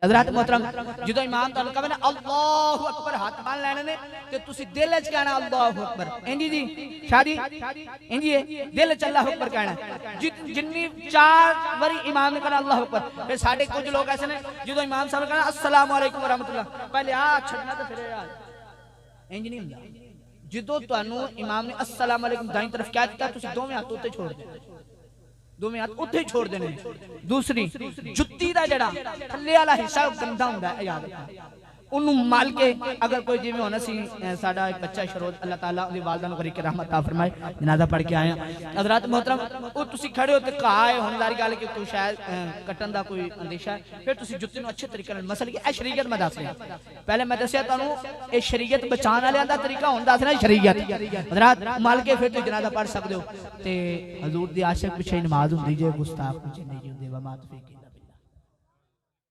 हज़रात मोहतरम जो इमाम तुहानू कहे ना अल्लाहु अकबर हाथ मान लैने ने ते तुसी दिल च कहना अल्लाहु अकबर। इंजी जी शादी इंजी है दिल च अल्लाहु अकबर कहना। जिन्नी 4 बारी इमाम ने कहना अल्लाहु अकबर। फिर साडे कुछ लोग ऐसे ने जो इमाम साहब कहना अस्सलाम वालेकुम व रहमतुल्लाह पहले आ छड़ना तो फिर यार इंज नहीं हुंदा। जो तुहानू इमाम ने अस्सलाम वालेकुम दाई तरफ कह दिता तुसी दोवें हाथ उत्ते छोड़ दे, दोवें हाथ उत्थे ही छोड़ देने। दूसरी जुत्ती दा जड़ा थल्ले वाला हिस्सा गंदा हुंदा है याद रखना उन्होंने मल के अगर कोई जिवें होना सी साडा एक बच्चा शरोज अल्लाह ताला उहदी वालदा नूं करी के रहमत ता फरमाए जनाजा पढ़ के आए हज़रात मोहतरम वो तुसी खड़े हो ते घाह है हुण सारी गल कि कोई शायद कट्टन दा कोई अंदेशा है फिर तुसी जुत्ती नूं अच्छे तरीके नाल मसल के ए शरीयत मैं दस रहा पहले मैं दस्सिया तुहानूं ए शरीयत बचाने वालियां दा तरीका हुण दसना शरीयत हज़रात मल के फिर तुसी जनाजा पढ़ सकदे हो ते हजूर दी आशिक पिछे नमाज हुंदी जे गुस्ताख पिछे नहीं हुंदे व मात फीकी।